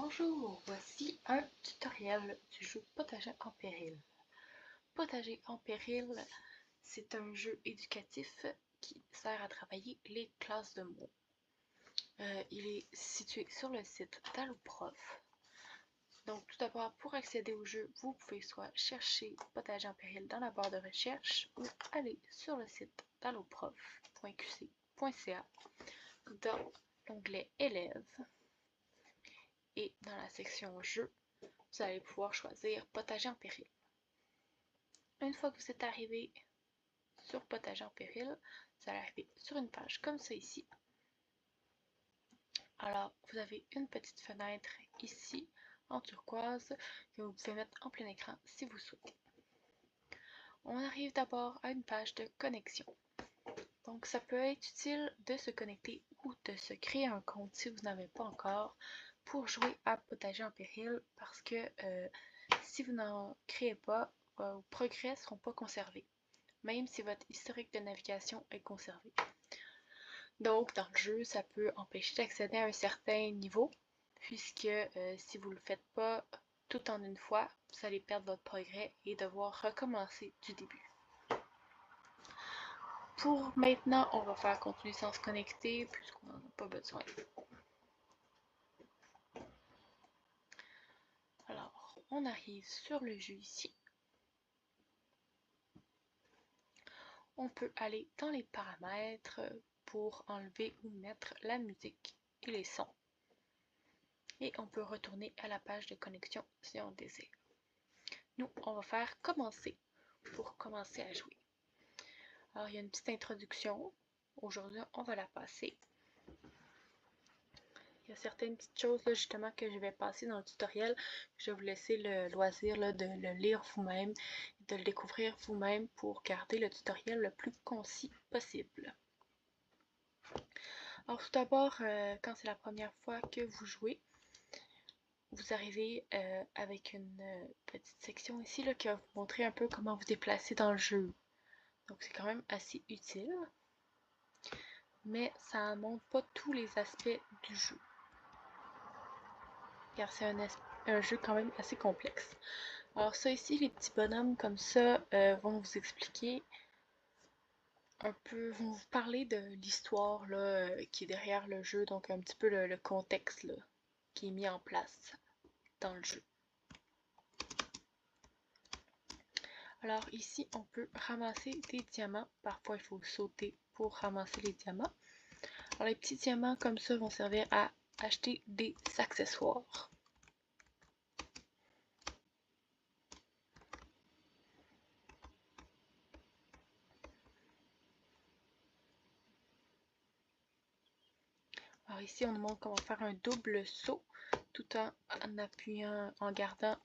Bonjour, voici un tutoriel du jeu Potager en péril. Potager en péril, c'est un jeu éducatif qui sert à travailler les classes de mots. Il est situé sur le site d'Alloprof. Donc tout d'abord, pour accéder au jeu, vous pouvez soit chercher Potager en péril dans la barre de recherche ou aller sur le site d'alloprof.qc.ca dans l'onglet Élèves. Et dans la section Jeux, vous allez pouvoir choisir Potager en péril. Une fois que vous êtes arrivé sur Potager en péril, vous allez arriver sur une page comme ça ici. Alors, vous avez une petite fenêtre ici en turquoise que vous pouvez mettre en plein écran si vous souhaitez. On arrive d'abord à une page de connexion. Donc, ça peut être utile de se connecter ou de se créer un compte si vous n'avez pas encore pour jouer à Potager en péril parce que si vous n'en créez pas, vos progrès ne seront pas conservés, même si votre historique de navigation est conservé. Donc, dans le jeu, ça peut empêcher d'accéder à un certain niveau, puisque si vous ne le faites pas tout en une fois, vous allez perdre votre progrès et devoir recommencer du début. Pour maintenant, on va faire continuer sans se connecter, puisqu'on n'en a pas besoin. Alors, on arrive sur le jeu ici. On peut aller dans les paramètres pour enlever ou mettre la musique et les sons. Et on peut retourner à la page de connexion si on désire. Nous, on va faire commencer pour commencer à jouer. Alors, il y a une petite introduction. Aujourd'hui, on va la passer. Il y a certaines petites choses là, justement que je vais passer dans le tutoriel. Je vais vous laisser le loisir là, de le lire vous-même, de le découvrir vous-même pour garder le tutoriel le plus concis possible. Alors tout d'abord, quand c'est la première fois que vous jouez, vous arrivez avec une petite section ici là, qui va vous montrer un peu comment vous déplacer dans le jeu. Donc c'est quand même assez utile, mais ça ne montre pas tous les aspects du jeu, car c'est un jeu quand même assez complexe. Alors ça ici, les petits bonhommes comme ça vont vous expliquer un peu, vont vous parler de l'histoire qui est derrière le jeu, donc un petit peu le contexte là, qui est mis en place dans le jeu. Alors ici, on peut ramasser des diamants. Parfois, il faut sauter pour ramasser les diamants. Alors les petits diamants comme ça vont servir à acheter des accessoires. Alors ici, on nous montre comment faire un double saut tout en appuyant, en gardant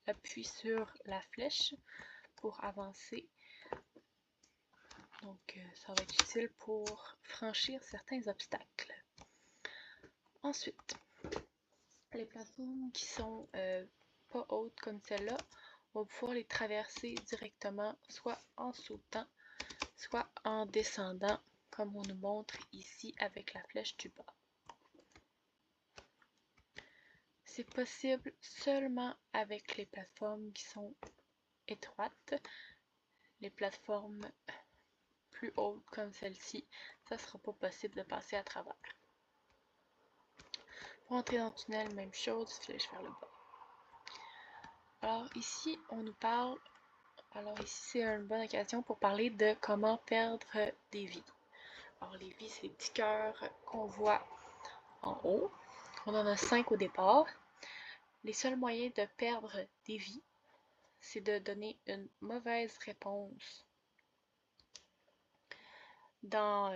l'appui sur la flèche pour avancer. Donc ça va être utile pour franchir certains obstacles. Ensuite, les plateformes qui sont pas hautes comme celle-là, on va pouvoir les traverser directement, soit en sautant, soit en descendant, comme on nous montre ici avec la flèche du bas. C'est possible seulement avec les plateformes qui sont étroites. Les plateformes plus hautes comme celle-ci, ça ne sera pas possible de passer à travers. Pour entrer dans le tunnel, même chose, flèche vers le bas. Alors ici, on nous parle, alors ici c'est une bonne occasion pour parler de comment perdre des vies. Alors les vies, c'est les petits cœurs qu'on voit en haut. On en a 5 au départ. Les seuls moyens de perdre des vies, c'est de donner une mauvaise réponse dans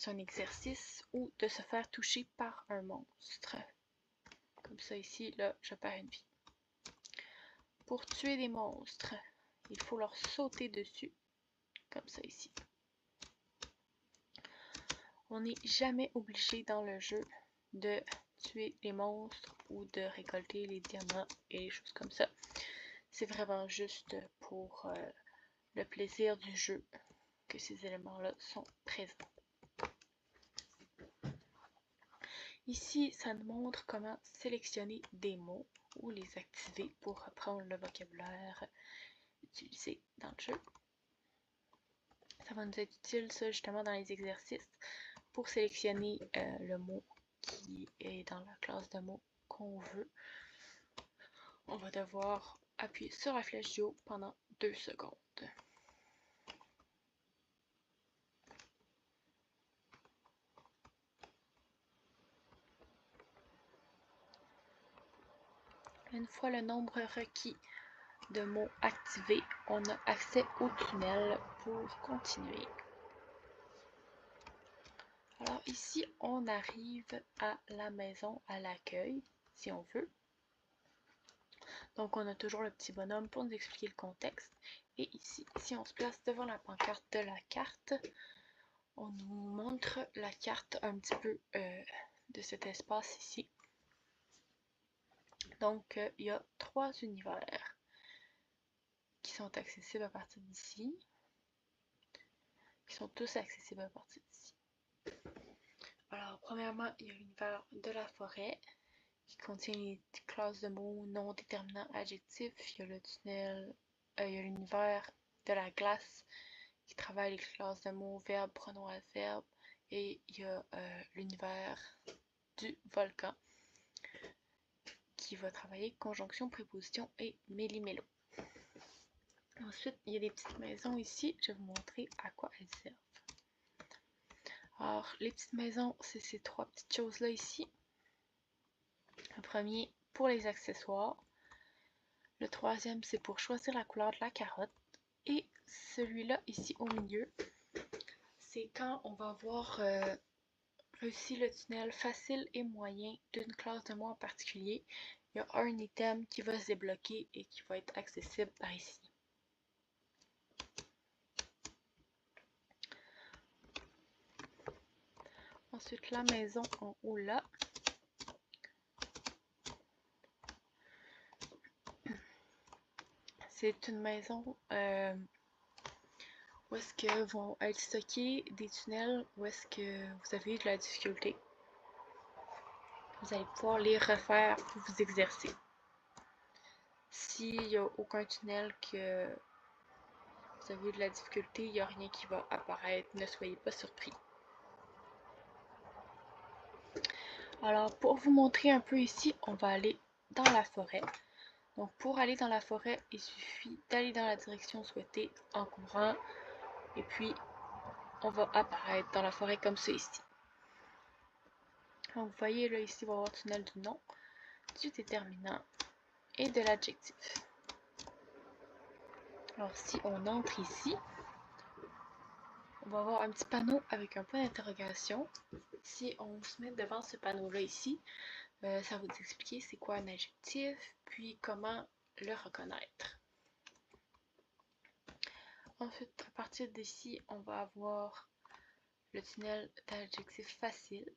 un exercice ou de se faire toucher par un monstre. Comme ça ici, là, je perds une vie. Pour tuer des monstres, il faut leur sauter dessus, comme ça ici. On n'est jamais obligé dans le jeu de tuer les monstres ou de récolter les diamants et les choses comme ça. C'est vraiment juste pour le plaisir du jeu que ces éléments-là sont présents. Ici, ça nous montre comment sélectionner des mots ou les activer pour apprendre le vocabulaire utilisé dans le jeu. Ça va nous être utile, ça, justement, dans les exercices pour sélectionner le mot qui est dans la classe de mots qu'on veut. On va devoir appuyer sur la flèche du haut pendant 2 secondes. Une fois le nombre requis de mots activés, on a accès au tunnel pour continuer. Alors ici, on arrive à la maison à l'accueil, si on veut. Donc on a toujours le petit bonhomme pour nous expliquer le contexte. Et ici, si on se place devant la pancarte de la carte, on nous montre la carte un petit peu de cet espace ici. Donc il y a 3 univers qui sont accessibles à partir d'ici, qui sont tous accessibles à partir d'ici. Alors premièrement, il y a l'univers de la forêt qui contient les classes de mots non déterminants adjectifs. Il y a le tunnel, il y a l'univers de la glace qui travaille les classes de mots, verbes, pronoms, adverbes. Et il y a l'univers du volcan qui va travailler conjonction, préposition et méli-mélo. Ensuite, il y a des petites maisons ici. Je vais vous montrer à quoi elles servent. Alors, les petites maisons, c'est ces 3 petites choses-là ici. Le premier, pour les accessoires. Le troisième, c'est pour choisir la couleur de la carotte. Et celui-là, ici au milieu, c'est quand on va avoir réussi le tunnel facile et moyen d'une classe de mots en particulier. Il y a un item qui va se débloquer et qui va être accessible par ici. Ensuite, la maison en haut là. C'est une maison où est-ce que vont être stockés des tunnels où est-ce que vous avez eu de la difficulté. Vous allez pouvoir les refaire pour vous exercer. S'il n'y a aucun tunnel que vous avez eu de la difficulté, il n'y a rien qui va apparaître, ne soyez pas surpris. Alors pour vous montrer un peu ici, on va aller dans la forêt. Donc pour aller dans la forêt, il suffit d'aller dans la direction souhaitée en courant et puis on va apparaître dans la forêt comme ça ici. Donc vous voyez là ici, on va avoir le tunnel du nom, du déterminant et de l'adjectif. Alors si on entre ici, on va avoir un petit panneau avec un point d'interrogation. Si on se met devant ce panneau-là ici, ça va vous expliquer c'est quoi un adjectif, puis comment le reconnaître. Ensuite, à partir d'ici, on va avoir le tunnel d'adjectif facile.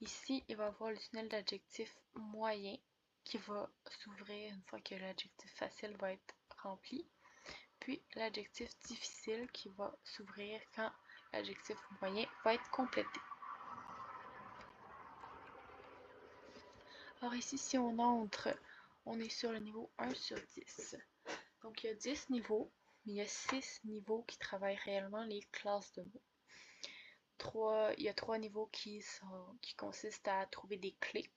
Ici, il va y avoir le tunnel d'adjectif moyen qui va s'ouvrir une fois que l'adjectif facile va être rempli. Puis l'adjectif difficile qui va s'ouvrir quand l'adjectif moyen va être complété. Alors ici, si on entre, on est sur le niveau 1 sur 10. Donc il y a 10 niveaux, mais il y a 6 niveaux qui travaillent réellement les classes de mots. Il y a 3 niveaux qui consistent à trouver des clés.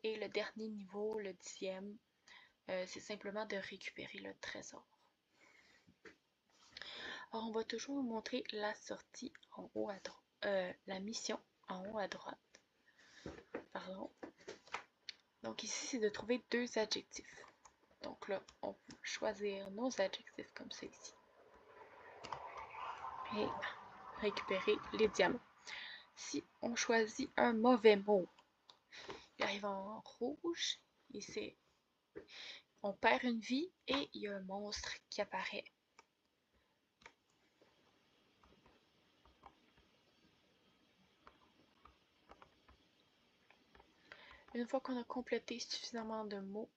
Et le dernier niveau, le 10e, c'est simplement de récupérer le trésor. Alors on va toujours vous montrer la sortie en haut à droite, la mission en haut à droite. Pardon. Donc ici, c'est de trouver 2 adjectifs. Donc là, on peut choisir nos adjectifs comme ça ici. Et récupérer les diamants. Si on choisit un mauvais mot, il arrive en rouge et on perd une vie et il y a un monstre qui apparaît. Une fois qu'on a complété suffisamment de mots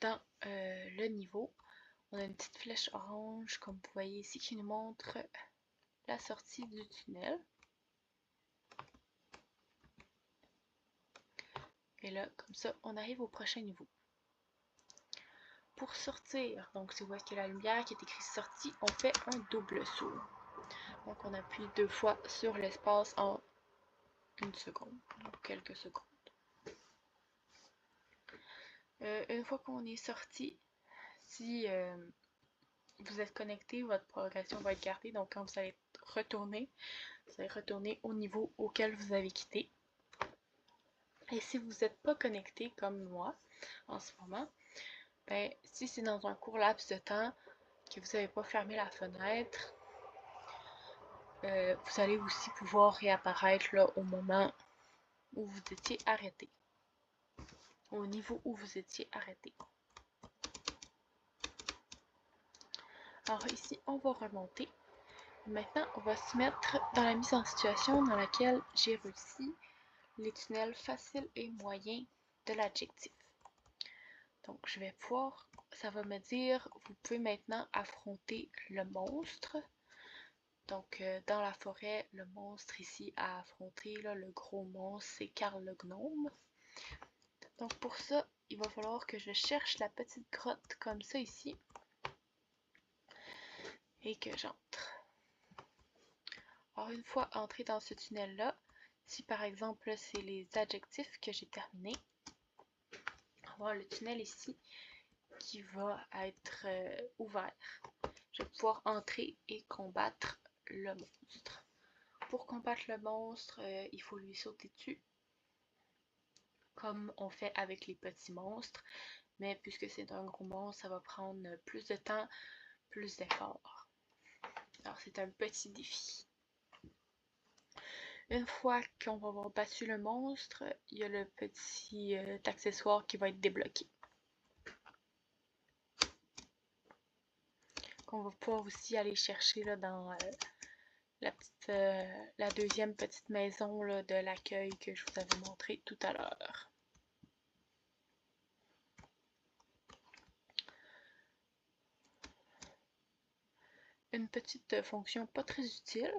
dans le niveau, on a une petite flèche orange, comme vous voyez ici, qui nous montre la sortie du tunnel. Et là, comme ça, on arrive au prochain niveau. Pour sortir, donc si vous voyez qu'il y a la lumière qui est écrit sortie, on fait un double saut. Donc on appuie 2 fois sur l'espace en 1 seconde, quelques secondes. Une fois qu'on est sorti, si vous êtes connecté, votre progression va être gardée. Donc quand vous allez retourner au niveau auquel vous avez quitté. Et si vous n'êtes pas connecté comme moi en ce moment, ben, si c'est dans un court laps de temps que vous n'avez pas fermé la fenêtre, vous allez aussi pouvoir réapparaître là, au moment où vous étiez arrêté. Au niveau où vous étiez arrêté. Alors ici, on va remonter. Maintenant, on va se mettre dans la mise en situation dans laquelle j'ai réussi les tunnels faciles et moyens de l'adjectif. Donc, je vais pouvoir, ça va me dire, vous pouvez maintenant affronter le monstre. Donc, dans la forêt, le monstre ici à affronter, là, le gros monstre, c'est Karl le gnome. Donc, pour ça, il va falloir que je cherche la petite grotte comme ça ici. Et que j'entre. Alors, une fois entré dans ce tunnel-là, si par exemple, c'est les adjectifs que j'ai terminés, on va voir le tunnel ici qui va être ouvert. Je vais pouvoir entrer et combattre le monstre. Pour combattre le monstre, il faut lui sauter dessus, comme on fait avec les petits monstres. Mais puisque c'est un gros monstre, ça va prendre plus de temps, plus d'efforts. Alors c'est un petit défi. Une fois qu'on va avoir battu le monstre, il y a le petit accessoire qui va être débloqué. Qu'on va pouvoir aussi aller chercher là, dans la deuxième petite maison là, de l'accueil que je vous avais montré tout à l'heure. Une petite fonction pas très utile,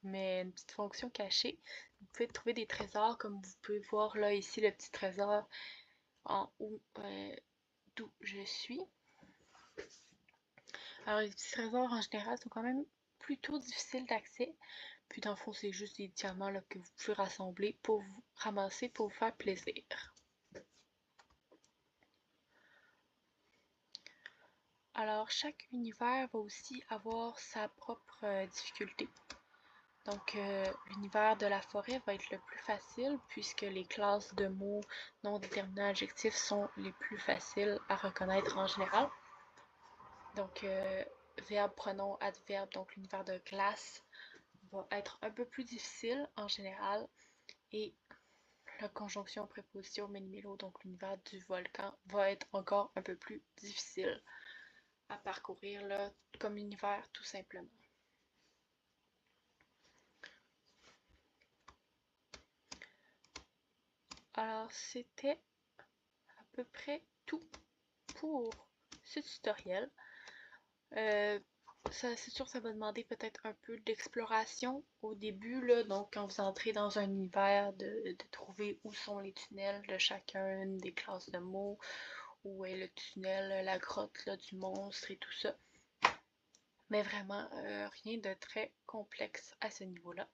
mais une petite fonction cachée. Vous pouvez trouver des trésors, comme vous pouvez voir là ici le petit trésor en haut d'où je suis. Alors les petits trésors en général sont quand même plutôt difficiles d'accès. Puis dans le fond, c'est juste des diamants là, que vous pouvez rassembler pour vous ramasser pour vous faire plaisir. Alors chaque univers va aussi avoir sa propre difficulté. Donc l'univers de la forêt va être le plus facile puisque les classes de mots non déterminés adjectifs sont les plus faciles à reconnaître en général. Donc verbe, pronom, adverbe, donc l'univers de glace va être un peu plus difficile en général. Et la conjonction préposition mini-mélo, donc l'univers du volcan, va être encore un peu plus difficile à parcourir là, comme l'univers tout simplement. Alors c'était à peu près tout pour ce tutoriel. C'est sûr que ça va demander peut-être un peu d'exploration au début, là, donc quand vous entrez dans un univers, de trouver où sont les tunnels de chacune des classes de mots, où est le tunnel, la grotte là, du monstre et tout ça. Mais vraiment, rien de très complexe à ce niveau-là.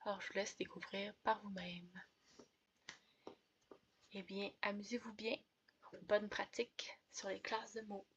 Alors je vous laisse découvrir par vous-même. Eh bien, amusez-vous bien. Bonne pratique sur les classes de mots.